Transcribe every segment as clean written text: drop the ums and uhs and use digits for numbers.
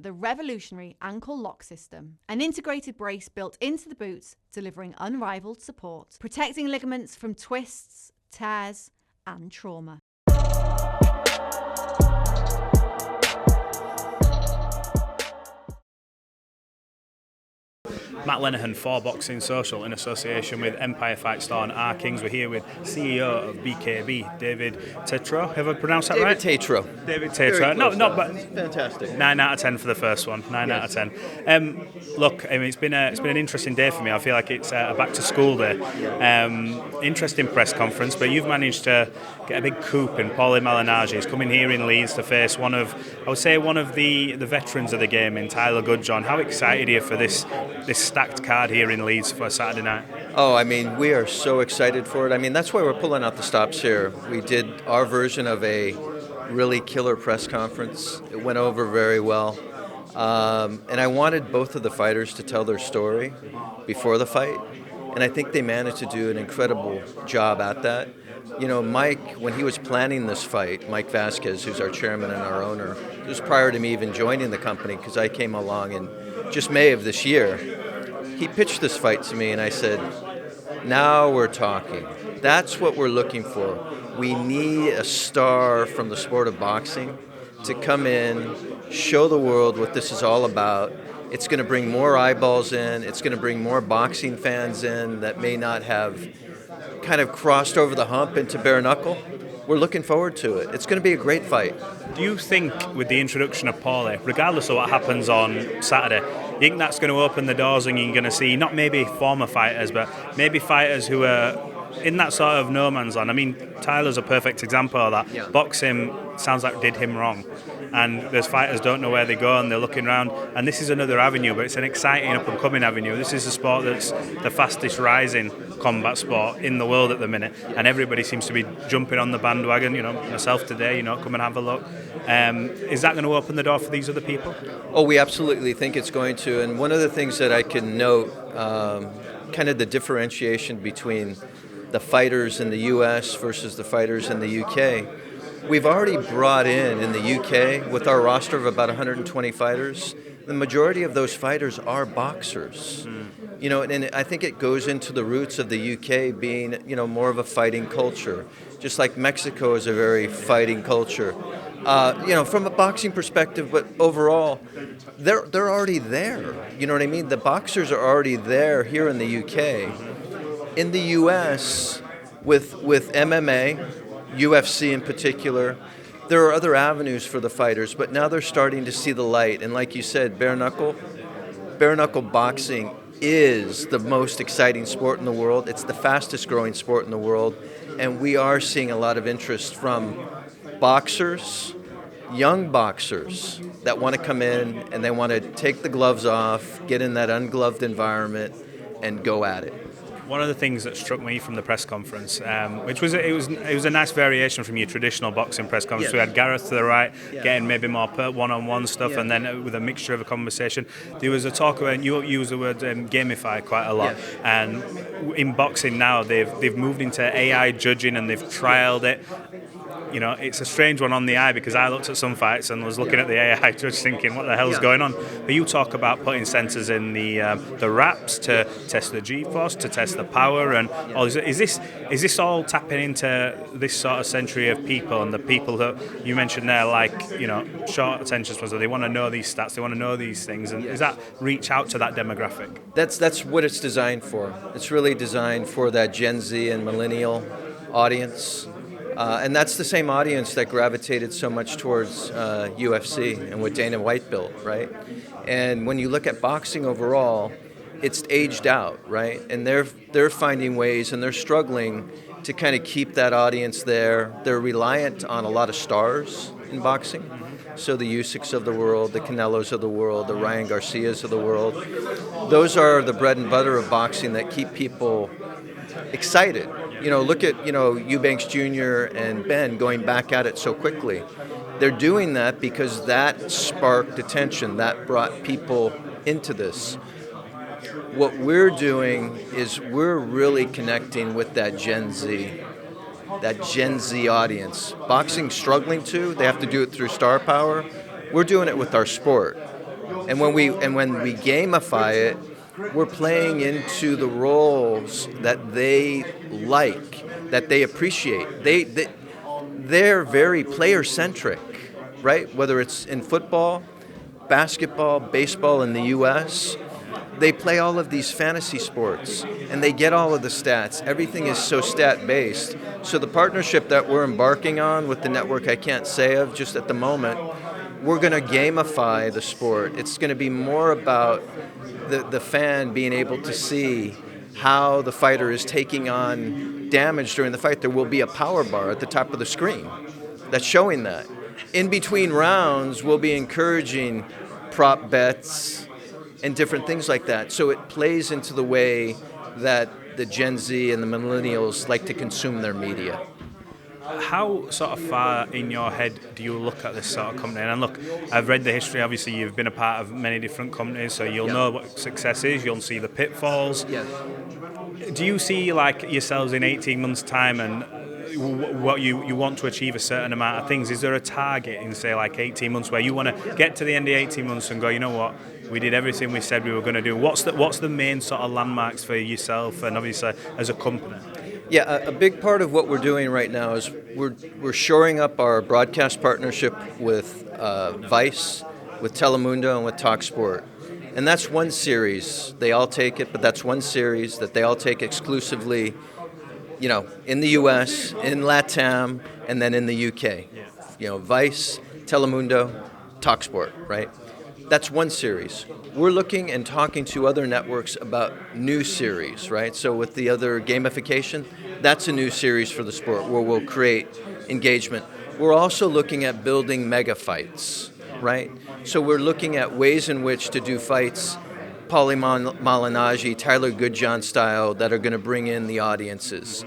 the revolutionary ankle lock system, an integrated brace built into the boots, delivering unrivaled support, protecting ligaments from twists, tears, and trauma. Matt Lenihan for Boxing Social in association with Empire Fight Store and R Kings. We're here with CEO of BKB, David Tetreault. Have I pronounced that right? Tetreault. David Tetreault. Not bad. Fantastic. 9 out of 10 for the first one. 9 out of 10. Look, I mean, it's been an interesting day for me. I feel like it's a back to school day. Interesting press conference, but you've managed to get a big coup in Pauli Malignaggi. He's coming here in Leeds to face one of the veterans of the game in Goodjohn. How excited are you for this stacked card here in Leeds for Saturday night? Oh, I mean, we are so excited for it. I mean, that's why we're pulling out the stops here. We did our version of a really killer press conference. It went over very well. And I wanted both of the fighters to tell their story before the fight. And I think they managed to do an incredible job at that. You know, Mike, when he was planning this fight, Mike Vasquez, who's our chairman and our owner, it was prior to me even joining the company because I came along in just May of this year. He pitched this fight to me and I said, now we're talking. That's what we're looking for. We need a star from the sport of boxing to come in, show the world what this is all about. It's going to bring more eyeballs in. It's going to bring more boxing fans in that may not have kind of crossed over the hump into bare knuckle. We're looking forward to it. It's going to be a great fight. Do you think with the introduction of Pauli, regardless of what happens on Saturday, you think that's going to open the doors and you're going to see not maybe former fighters, but maybe fighters who are in that sort of no man's land? I mean, Tyler's a perfect example of that. Yeah. Boxing sounds like did him wrong. And there's fighters don't know where they go and they're looking around. And this is another avenue, but it's an exciting up-and-coming avenue. This is a sport that's the fastest rising combat sport in the world at the minute. And everybody seems to be jumping on the bandwagon, you know, myself today, you know, come and have a look. Is that going to open the door for these other people? Oh, we absolutely think it's going to. And one of the things that I can note, kind of the differentiation between the fighters in the U.S. versus the fighters in the U.K., we've already brought in the UK, with our roster of about 120 fighters, the majority of those fighters are boxers. You know, and I think it goes into the roots of the UK being, you know, more of a fighting culture, just like Mexico is a very fighting culture. You know, from a boxing perspective, but overall, they're already there. You know what I mean? The boxers are already there here in the UK. In the US, with MMA, UFC in particular, there are other avenues for the fighters, but now they're starting to see the light. And like you said, bare knuckle boxing is the most exciting sport in the world. It's the fastest growing sport in the world. And we are seeing a lot of interest from boxers, young boxers that want to come in and they want to take the gloves off, get in that ungloved environment and go at it. One of the things that struck me from the press conference, which was it was a nice variation from your traditional boxing press conference. Yes. We had Gareth to the right, getting maybe more one-on-one stuff, and then with a mixture of a conversation. There was a talk about, you use the word gamify quite a lot, and in boxing now they've moved into AI judging and they've trialed it. You know, it's a strange one on the eye because I looked at some fights and was looking at the AI judge thinking, what the hell's going on? But you talk about putting sensors in the wraps to test the G-force, to test the power, and all. Is this all tapping into this sort of century of people and the people that you mentioned there, like, you know, short attention spans, they want to know these stats, they want to know these things, and does that reach out to that demographic? That's what it's designed for. It's really designed for that Gen Z and millennial audience. And that's the same audience that gravitated so much towards UFC and what Dana White built, right? And when you look at boxing overall, it's aged out, right? And they're finding ways and they're struggling to kind of keep that audience there. They're reliant on a lot of stars in boxing. So the Usyks of the world, the Canelos of the world, the Ryan Garcias of the world. Those are the bread and butter of boxing that keep people excited. You know, look at, you know, Eubanks Jr. and Ben going back at it so quickly. They're doing that because that sparked attention, that brought people into this. What we're doing is we're really connecting with that Gen Z audience. Boxing's struggling to, they have to do it through star power. We're doing it with our sport. And when we gamify it, we're playing into the roles that they like, that they appreciate. They're very player-centric, right? Whether it's in football, basketball, baseball in the U.S., they play all of these fantasy sports, and they get all of the stats. Everything is so stat-based. So the partnership that we're embarking on with the network I can't say of just at the moment, we're going to gamify the sport. It's going to be more about the fan being able to see how the fighter is taking on damage during the fight. There will be a power bar at the top of the screen that's showing that. In between rounds, we'll be encouraging prop bets and different things like that. So it plays into the way that the Gen Z and the millennials like to consume their media. How sort of far in your head do you look at this sort of company? And look, I've read the history. Obviously, you've been a part of many different companies, so you'll know what success is. You'll see the pitfalls. Yes. Do you see like yourselves in 18 months' time and what you want to achieve a certain amount of things? Is there a target in, say, like 18 months where you want to get to the end of 18 months and go, you know what, we did everything we said we were going to do? What's the main sort of landmarks for yourself and obviously as a company? Yeah, a big part of what we're doing right now is we're shoring up our broadcast partnership with Vice, with Telemundo, and with TalkSport. And that's one series. They all take it, but that's one series that they all take exclusively, you know, in the U.S., in LATAM, and then in the U.K. You know, Vice, Telemundo, TalkSport, right? That's one series. We're looking and talking to other networks about new series, right? So with the other Gamification, that's a new series for the sport where we'll create engagement. We're also looking at building mega fights, right? So we're looking at ways in which to do fights, Pauli Malignaggi, Tyler Goodjohn style, that are going to bring in the audiences.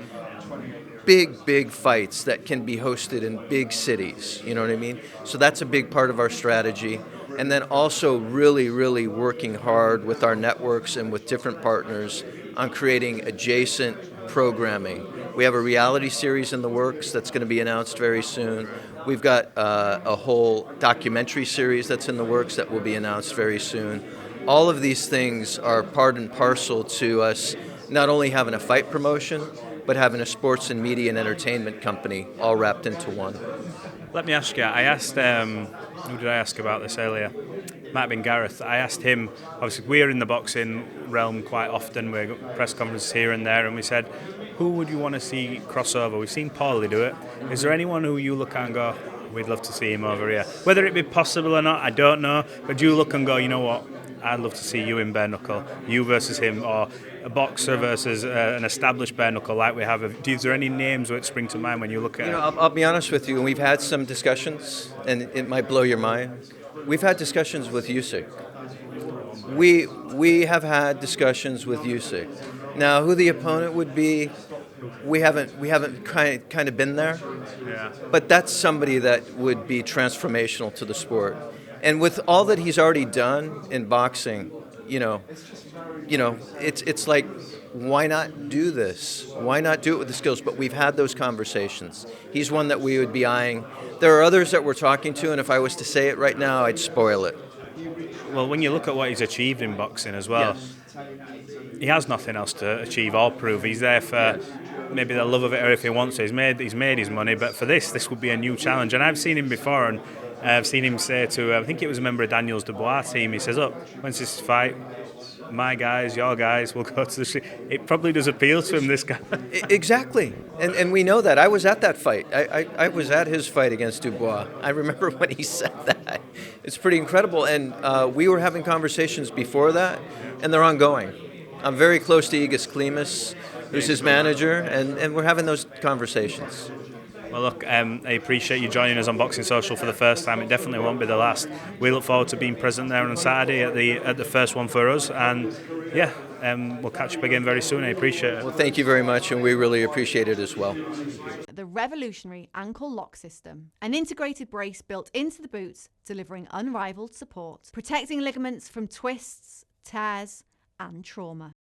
Big fights that can be hosted in big cities, you know what I mean? So that's a big part of our strategy. And then also really working hard with our networks and with different partners on creating adjacent programming. We have a reality series in the works that's going to be announced very soon. We've got a whole documentary series that's in the works that will be announced very soon. All of these things are part and parcel to us not only having a fight promotion, but having a sports and media and entertainment company all wrapped into one. Let me ask you, I asked, who did I ask about this earlier? Might have been Gareth. I asked him, obviously we're in the boxing realm quite often, we've got press conferences here and there, and we said, who would you want to see crossover? We've seen Pauli do it. Is there anyone who you look at and go, we'd love to see him over here? Whether it be possible or not, I don't know, but do you look and go, you know what, I'd love to see you in bare knuckle, you versus him, or a boxer versus an established bare knuckle like we have. Is there any names that spring to mind when you look at it? I'll be honest with you, and we've had some discussions, and it might blow your mind. We've had discussions with Usyk. We have had discussions with Usyk. Now, who the opponent would be, we haven't kind of been there. Yeah. But that's somebody that would be transformational to the sport. And with all that he's already done in boxing, it's like, why not do this? Why not do it with the skills? But we've had those conversations. He's one that we would be eyeing. There are others that we're talking to, and if I was to say it right now, I'd spoil it. Well, when you look at what he's achieved in boxing as well, Yes. He has nothing else to achieve or prove. He's there for maybe the love of it, or if he wants to. He's made his money, but for this would be a new challenge. And I've seen him before, and I've seen him say to, I think it was a member of Daniel's Dubois team, he says, when's this fight? My guys, your guys will go to the street. It probably does appeal to him, this guy. Exactly. And we know that. I was at that fight. I was at his fight against Dubois. I remember when he said that. It's pretty incredible. And we were having conversations before that, and they're ongoing. I'm very close to Igis Klimas, who's his manager, and we're having those conversations. Well, look, I appreciate you joining us on Boxing Social for the first time. It definitely won't be the last. We look forward to being present there on Saturday at the first one for us. And yeah, we'll catch up again very soon. I appreciate it. Well, thank you very much, and we really appreciate it as well. The revolutionary ankle lock system, an integrated brace built into the boots, delivering unrivaled support, protecting ligaments from twists, tears, and trauma.